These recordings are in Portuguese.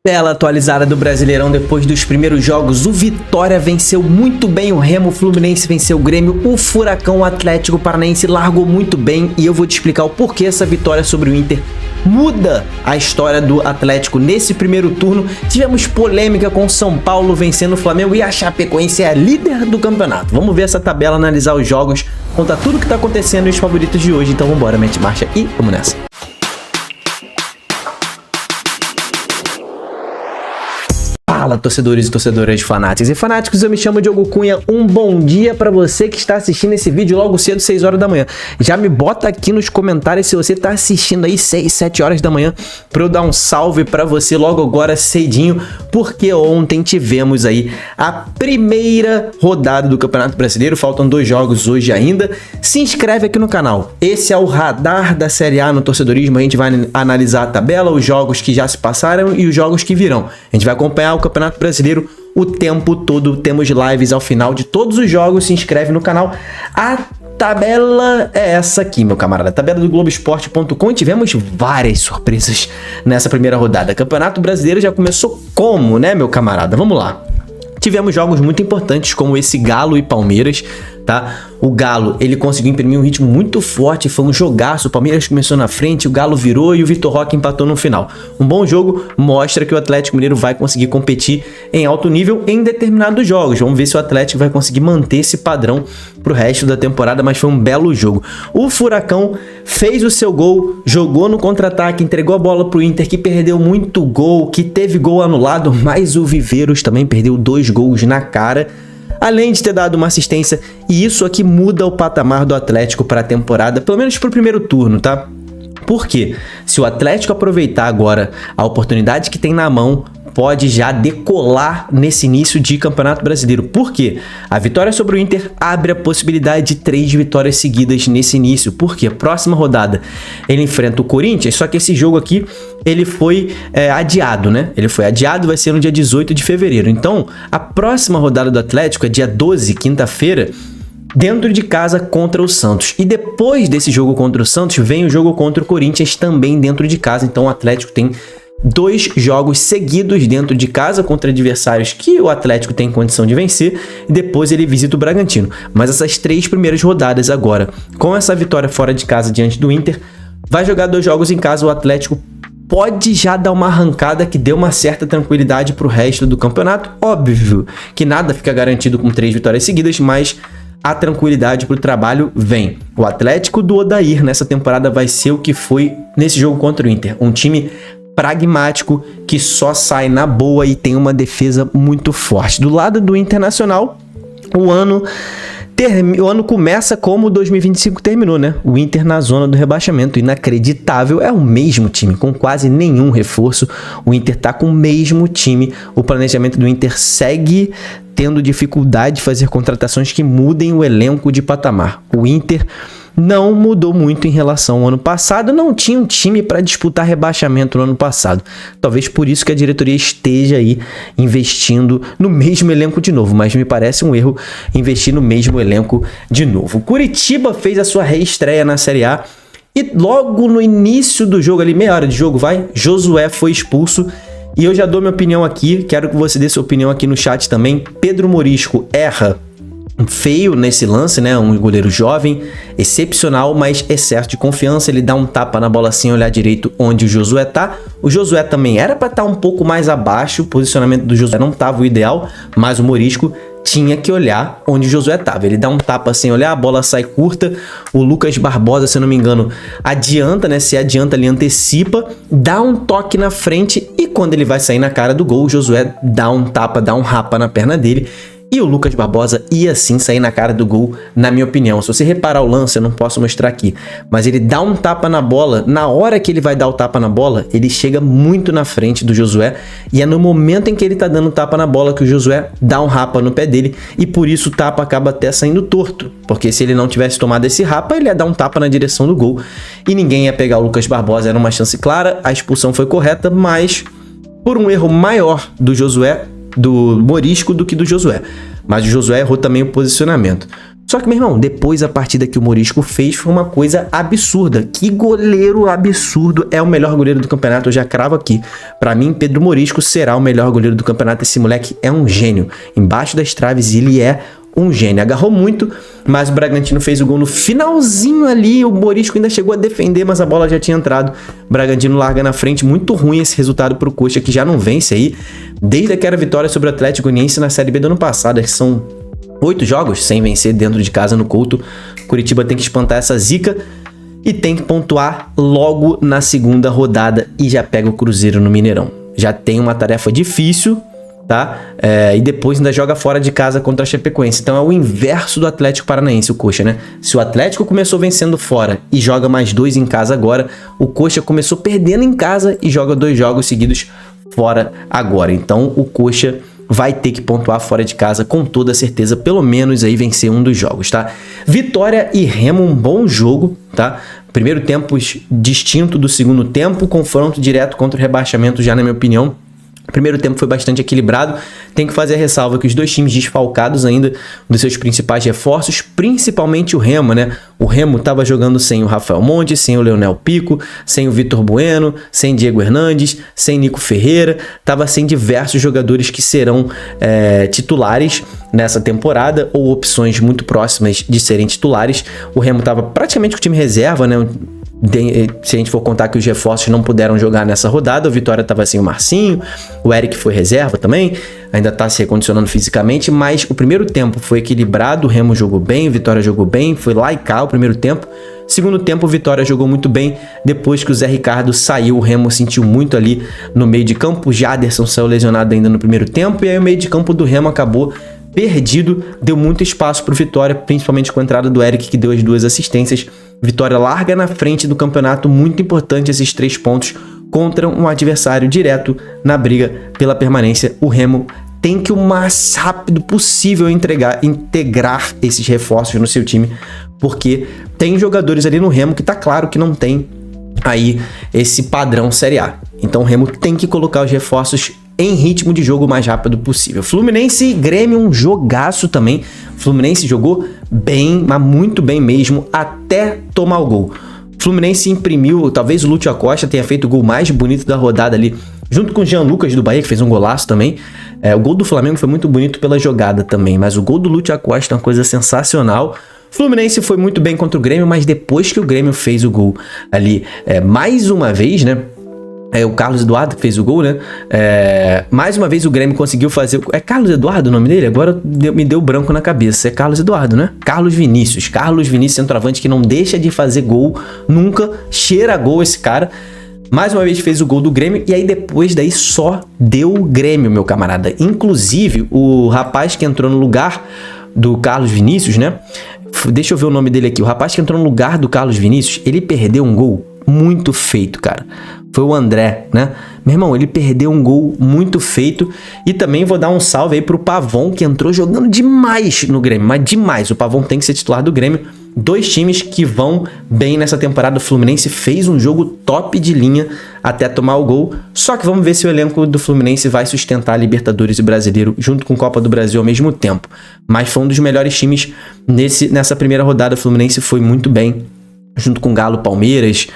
Bela atualizada do Brasileirão depois dos primeiros jogos. O Vitória venceu muito bem o Remo, o Fluminense venceu o Grêmio, o Furacão, o Atlético Paranaense largou muito bem e eu vou te explicar o porquê essa vitória sobre o Inter muda a história do Atlético nesse primeiro turno. Tivemos polêmica com o São Paulo vencendo o Flamengo e a Chapecoense é a líder do campeonato. Vamos ver essa tabela, analisar os jogos, contar tudo o que tá acontecendo e os favoritos de hoje. Então vambora, mete marcha e vamos nessa. Fala, torcedores e torcedoras fanáticos e fanáticos, eu me chamo Diogo Cunha, um bom dia pra você que está assistindo esse vídeo logo cedo, 6 horas da manhã. Já me bota aqui nos comentários se você tá assistindo aí 6, 7 horas da manhã pra eu dar um salve pra você logo agora cedinho, porque ontem tivemos aí a primeira rodada do Campeonato Brasileiro, faltam 2 jogos hoje ainda. Se inscreve aqui no canal, esse é o radar da Série A no torcedorismo, a gente vai analisar a tabela, os jogos que já se passaram e os jogos que virão. A gente vai acompanhar o Campeonato Brasileiro o tempo todo, temos lives ao final de todos os jogos, se inscreve no canal. A tabela é essa aqui, meu camarada, a tabela do Globoesporte.com, e tivemos várias surpresas nessa primeira rodada. Campeonato Brasileiro já começou como, né, meu camarada? Vamos lá. Tivemos jogos muito importantes como esse Galo e Palmeiras, tá? O Galo, ele conseguiu imprimir um ritmo muito forte, foi um jogaço, o Palmeiras começou na frente, o Galo virou e o Vitor Roque empatou no final. Um bom jogo mostra que o Atlético Mineiro vai conseguir competir em alto nível em determinados jogos. Vamos ver se o Atlético vai conseguir manter esse padrão pro resto da temporada, mas foi um belo jogo. O Furacão fez o seu gol, jogou no contra-ataque, entregou a bola pro Inter, que perdeu muito gol, que teve gol anulado, mas o Viveiros também perdeu 2 gols na cara, além de ter dado uma assistência, e isso aqui muda o patamar do Atlético para a temporada, pelo menos para o primeiro turno, tá? Por quê? Se o Atlético aproveitar agora a oportunidade que tem na mão, pode já decolar nesse início de Campeonato Brasileiro. Por quê? A vitória sobre o Inter abre a possibilidade de 3 vitórias seguidas nesse início. Por quê? Próxima rodada ele enfrenta o Corinthians, só que esse jogo aqui ele foi adiado, né? Ele foi adiado, vai ser no dia 18 de fevereiro. Então, a próxima rodada do Atlético é dia 12, quinta-feira, dentro de casa contra o Santos. E depois desse jogo contra o Santos, vem o jogo contra o Corinthians também dentro de casa. Então, o Atlético tem 2 jogos seguidos dentro de casa contra adversários que o Atlético tem condição de vencer, e depois ele visita o Bragantino. Mas essas 3 primeiras rodadas agora, com essa vitória fora de casa diante do Inter, vai jogar 2 jogos em casa, o Atlético pode já dar uma arrancada que dê uma certa tranquilidade para o resto do campeonato. Óbvio que nada fica garantido com 3 vitórias seguidas, mas a tranquilidade para o trabalho vem. O Atlético do Odair nessa temporada vai ser o que foi nesse jogo contra o Inter, um time pragmático que só sai na boa e tem uma defesa muito forte. Do lado do Internacional, o ano começa como 2025 terminou, né? O Inter na zona do rebaixamento, inacreditável, é o mesmo time, com quase nenhum reforço, o Inter tá com o mesmo time, o planejamento do Inter segue tendo dificuldade de fazer contratações que mudem o elenco de patamar. O Inter não mudou muito em relação ao ano passado, não tinha um time para disputar rebaixamento no ano passado. Talvez por isso que a diretoria esteja aí investindo no mesmo elenco de novo, mas me parece um erro investir no mesmo elenco de novo. Curitiba fez a sua reestreia na Série A e logo no início do jogo, ali meia hora de jogo, Josué foi expulso. E eu já dou minha opinião aqui, quero que você dê sua opinião aqui no chat também. Pedro Morisco erra feio nesse lance, né? Um goleiro jovem, excepcional, mas excesso de confiança. Ele dá um tapa na bola sem olhar direito onde o Josué tá. O Josué também era para estar um pouco mais abaixo, o posicionamento do Josué não estava o ideal, mas o Morisco tinha que olhar onde o Josué estava. Ele dá um tapa sem olhar, a bola sai curta. O Lucas Barbosa, se eu não me engano, adianta, né? Se adianta, ele antecipa, dá um toque na frente e quando ele vai sair na cara do gol, o Josué dá um tapa, dá um rapa na perna dele. E o Lucas Barbosa ia sim sair na cara do gol, na minha opinião. Se você reparar o lance, eu não posso mostrar aqui, mas ele dá um tapa na bola. Na hora que ele vai dar o tapa na bola, ele chega muito na frente do Josué. E é no momento em que ele tá dando tapa na bola que o Josué dá um rapa no pé dele. E por isso o tapa acaba até saindo torto. Porque se ele não tivesse tomado esse rapa, ele ia dar um tapa na direção do gol. E ninguém ia pegar o Lucas Barbosa, era uma chance clara. A expulsão foi correta, mas por um erro maior do Josué, do Morisco, do que do Josué. Mas o Josué errou também o posicionamento. Só que, meu irmão, depois a partida que o Morisco fez foi uma coisa absurda. Que goleiro absurdo, é o melhor goleiro do campeonato, eu já cravo aqui. Pra mim, Pedro Morisco será o melhor goleiro do campeonato. Esse moleque é um gênio. Embaixo das traves, ele é um gênio. Agarrou muito, mas o Bragantino fez o gol no finalzinho ali. O Morisco ainda chegou a defender, mas a bola já tinha entrado. O Bragantino larga na frente. Muito ruim esse resultado pro Coxa, que já não vence aí desde aquela vitória sobre o Atlético Goianiense na Série B do ano passado, que são 8 jogos sem vencer dentro de casa no Couto. Curitiba tem que espantar essa zica e tem que pontuar logo na segunda rodada e já pega o Cruzeiro no Mineirão. Já tem uma tarefa difícil, tá? E depois ainda joga fora de casa contra a Chapecoense. Então é o inverso do Atlético Paranaense, o Coxa, né? Se o Atlético começou vencendo fora e joga mais 2 em casa agora, o Coxa começou perdendo em casa e joga 2 jogos seguidos fora agora. Então o Coxa vai ter que pontuar fora de casa com toda certeza, pelo menos aí vencer um dos jogos, tá? Vitória e Remo, um bom jogo, tá? Primeiro tempo distinto do segundo tempo, confronto direto contra o rebaixamento já, na minha opinião. O primeiro tempo foi bastante equilibrado. Tem que fazer a ressalva que os dois times desfalcados ainda dos seus principais reforços, principalmente o Remo, né? O Remo estava jogando sem o Rafael Monte, sem o Leonel Pico, sem o Vitor Bueno, sem Diego Hernandes, sem Nico Ferreira, estava sem diversos jogadores que serão titulares nessa temporada ou opções muito próximas de serem titulares. O Remo estava praticamente com o time reserva, né? Se a gente for contar que os reforços não puderam jogar nessa rodada, o Vitória estava sem o Marcinho, o Eric foi reserva também, ainda está se recondicionando fisicamente, mas o primeiro tempo foi equilibrado, o Remo jogou bem, o Vitória jogou bem, foi lá e cá o primeiro tempo. Segundo tempo, o Vitória jogou muito bem. Depois que o Zé Ricardo saiu, o Remo sentiu muito ali no meio de campo. O Jaderson saiu lesionado ainda no primeiro tempo, e aí o meio de campo do Remo acabou perdido, deu muito espaço para o Vitória, principalmente com a entrada do Eric, que deu as 2 assistências. Vitória larga na frente do campeonato, muito importante esses 3 pontos contra um adversário direto na briga pela permanência. O Remo tem que o mais rápido possível integrar esses reforços no seu time, porque tem jogadores ali no Remo que tá claro que não tem aí esse padrão Série A. Então o Remo tem que colocar os reforços em ritmo de jogo o mais rápido possível. Fluminense e Grêmio, um jogaço também. Fluminense jogou bem, mas muito bem mesmo, até tomar o gol. Fluminense imprimiu, talvez o Lúcio Acosta tenha feito o gol mais bonito da rodada ali, junto com o Jean Lucas do Bahia, que fez um golaço também. O gol do Flamengo foi muito bonito pela jogada também, mas o gol do Lúcio Acosta é uma coisa sensacional. Fluminense foi muito bem contra o Grêmio, mas depois que o Grêmio fez o gol ali, mais uma vez, né? O Carlos Eduardo que fez o gol, né? Mais uma vez o Grêmio conseguiu fazer... É Carlos Eduardo o nome dele? Agora me deu branco na cabeça. É Carlos Eduardo, né? Carlos Vinícius. Carlos Vinícius, centroavante, que não deixa de fazer gol nunca. Cheira gol esse cara. Mais uma vez fez o gol do Grêmio. E aí depois daí só deu o Grêmio, meu camarada. Inclusive, o rapaz que entrou no lugar do Carlos Vinícius, né? Deixa eu ver o nome dele aqui. O rapaz que entrou no lugar do Carlos Vinícius, ele perdeu um gol muito feito, cara. Foi o André, né? Meu irmão, ele perdeu um gol muito feito. E também vou dar um salve aí pro Pavon, que entrou jogando demais no Grêmio. Mas demais. O Pavon tem que ser titular do Grêmio. 2 times que vão bem nessa temporada. O Fluminense fez um jogo top de linha até tomar o gol. Só que vamos ver se o elenco do Fluminense vai sustentar a Libertadores e Brasileiro junto com a Copa do Brasil ao mesmo tempo. Mas foi um dos melhores times nessa primeira rodada. O Fluminense foi muito bem, junto com Galo, Palmeiras,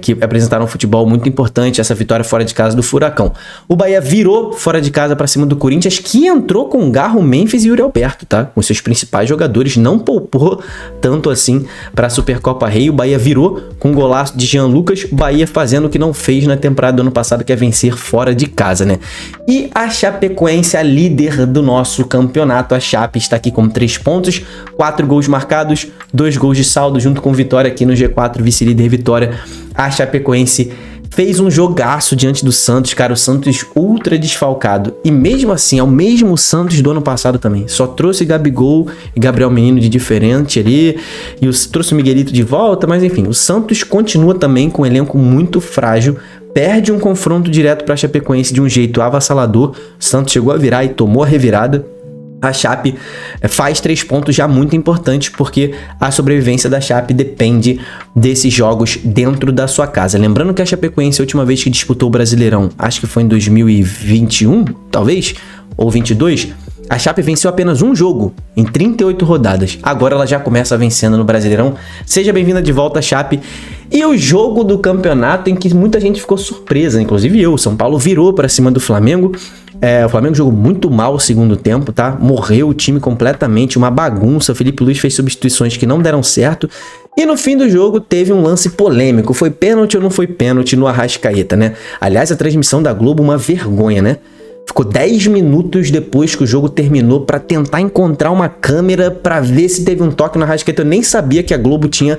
que apresentaram um futebol muito importante, essa vitória fora de casa do Furacão. O Bahia virou fora de casa para cima do Corinthians, que entrou com Garro, Memphis e Yuri Alberto, tá? Com seus principais jogadores, não poupou tanto assim para a Supercopa Rei. O Bahia virou com um golaço de Jean Lucas, o Bahia fazendo o que não fez na temporada do ano passado, que é vencer fora de casa, né? E a Chapecoense, a líder do nosso campeonato, a Chape está aqui com 3 pontos, 4 gols marcados, 2 gols de saldo, junto com Vitória aqui no G4, vice-líder Vitória. A Chapecoense fez um jogaço diante do Santos, cara. O Santos ultra desfalcado. E mesmo assim, é o mesmo Santos do ano passado também. Só trouxe Gabigol e Gabriel Menino de diferente ali. E trouxe o Miguelito de volta. Mas enfim, o Santos continua também com um elenco muito frágil. Perde um confronto direto para a Chapecoense de um jeito avassalador. O Santos chegou a virar e tomou a revirada. A Chape faz 3 pontos já muito importantes, porque a sobrevivência da Chape depende desses jogos dentro da sua casa. Lembrando que a Chapecoense, a última vez que disputou o Brasileirão, acho que foi em 2021, talvez, ou 22, A Chape venceu apenas um jogo em 38 rodadas. Agora ela já começa vencendo no Brasileirão. Seja bem-vinda de volta, Chape. E o jogo do campeonato em que muita gente ficou surpresa, inclusive eu. São Paulo virou para cima do Flamengo. O Flamengo jogou muito mal o segundo tempo, tá? Morreu o time completamente, uma bagunça. O Felipe Luiz fez substituições que não deram certo. E no fim do jogo teve um lance polêmico. Foi pênalti ou não foi pênalti no Arrascaeta, né? Aliás, a transmissão da Globo, uma vergonha, né? Ficou 10 minutos depois que o jogo terminou para tentar encontrar uma câmera para ver se teve um toque no Arrascaeta. Eu nem sabia que a Globo tinha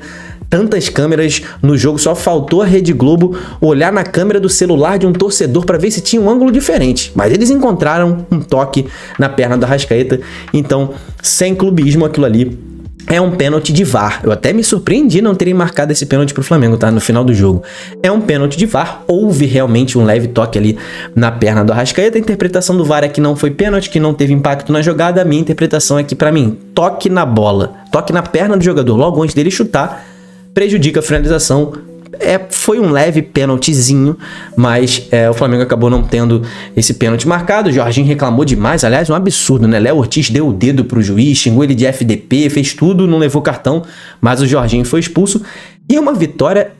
tantas câmeras no jogo, só faltou a Rede Globo olhar na câmera do celular de um torcedor para ver se tinha um ângulo diferente. Mas eles encontraram um toque na perna do Arrascaeta, então, sem clubismo, aquilo ali é um pênalti de VAR. Eu até me surpreendi não terem marcado esse pênalti pro Flamengo, tá? No final do jogo. É um pênalti de VAR. Houve realmente um leve toque ali na perna do Arrascaeta. A interpretação do VAR é que não foi pênalti, que não teve impacto na jogada. A minha interpretação é que, pra mim, toque na bola, toque na perna do jogador logo antes dele chutar, prejudica a finalização. Foi um leve pênaltizinho, mas o Flamengo acabou não tendo esse pênalti marcado. O Jorginho reclamou demais, aliás, um absurdo, né? Léo Ortiz deu o dedo pro juiz, xingou ele de FDP, fez tudo, não levou cartão, mas o Jorginho foi expulso. E uma vitória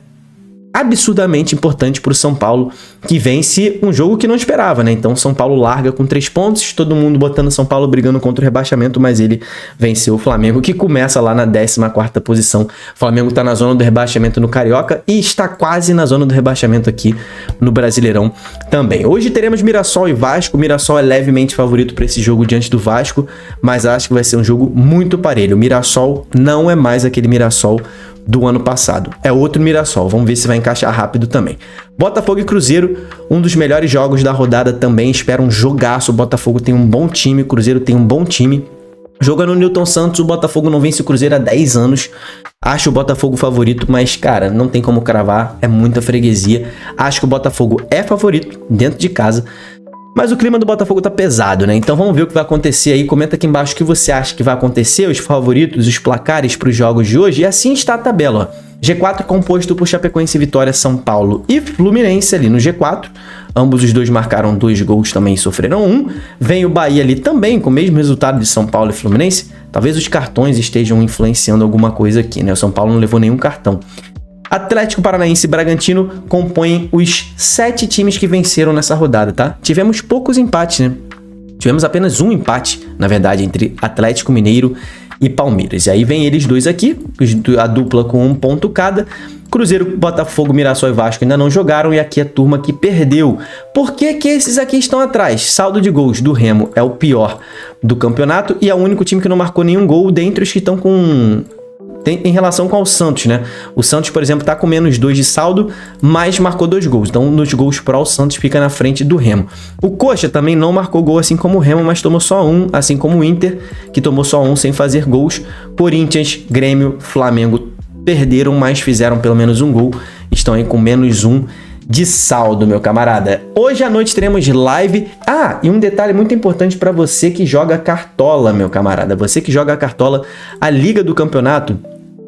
absurdamente importante para o São Paulo, que vence um jogo que não esperava, né? Então São Paulo larga com 3 pontos, todo mundo botando São Paulo brigando contra o rebaixamento, mas ele venceu o Flamengo, que começa lá na 14ª posição. O Flamengo está na zona do rebaixamento no Carioca e está quase na zona do rebaixamento aqui no Brasileirão também. Hoje teremos Mirassol e Vasco. O Mirassol é levemente favorito para esse jogo diante do Vasco, mas acho que vai ser um jogo muito parelho. O Mirassol não é mais aquele Mirassol do ano passado. É outro Mirassol. Vamos ver se vai encaixar rápido também. Botafogo e Cruzeiro, um dos melhores jogos da rodada também. Espero um jogaço. O Botafogo tem um bom time, o Cruzeiro tem um bom time. Joga no Newton Santos, o Botafogo não vence o Cruzeiro há 10 anos. Acho o Botafogo favorito, mas, cara, não tem como cravar. É muita freguesia. Acho que o Botafogo é favorito dentro de casa. Mas o clima do Botafogo tá pesado, né? Então vamos ver o que vai acontecer aí. Comenta aqui embaixo o que você acha que vai acontecer, os favoritos, os placares para os jogos de hoje. E assim está a tabela, ó. G4 composto por Chapecoense, Vitória, São Paulo e Fluminense ali no G4. Ambos os dois marcaram 2 gols, também sofreram 1. Vem o Bahia ali também com o mesmo resultado de São Paulo e Fluminense. Talvez os cartões estejam influenciando alguma coisa aqui, né? O São Paulo não levou nenhum cartão. Atlético Paranaense e Bragantino compõem os 7 times que venceram nessa rodada, tá? Tivemos poucos empates, né? Tivemos apenas um empate, na verdade, entre Atlético Mineiro e Palmeiras. E aí vem eles dois aqui, a dupla com 1 ponto cada. Cruzeiro, Botafogo, Mirassol e Vasco ainda não jogaram e aqui a turma que perdeu. Por que que esses aqui estão atrás? Saldo de gols do Remo é o pior do campeonato e é o único time que não marcou nenhum gol dentre os que estão em relação com o Santos, né? O Santos, por exemplo, tá com menos 2 de saldo, mas marcou 2 gols. Então, nos gols pró, o Santos fica na frente do Remo. O Coxa também não marcou gol, assim como o Remo, mas tomou só 1, assim como o Inter, que tomou só 1 sem fazer gols. Corinthians, Grêmio, Flamengo perderam, mas fizeram pelo menos 1 gol. Estão aí com menos 1 de saldo, meu camarada. Hoje à noite teremos live. Ah, e um detalhe muito importante para você que joga cartola, meu camarada. Você que joga cartola, a liga do campeonato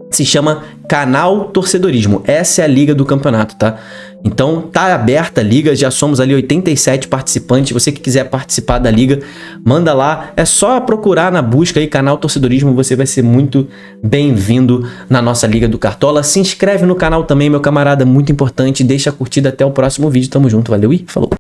se chama Canal Torcedorismo. Essa é a liga do campeonato, tá? Então tá aberta a liga, já somos ali 87 participantes. Você que quiser participar da liga, manda lá. É só procurar na busca aí Canal Torcedorismo, você vai ser muito bem-vindo na nossa liga do Cartola. Se inscreve no canal também, meu camarada, muito importante. Deixa a curtida, até o próximo vídeo. Tamo junto, valeu e falou!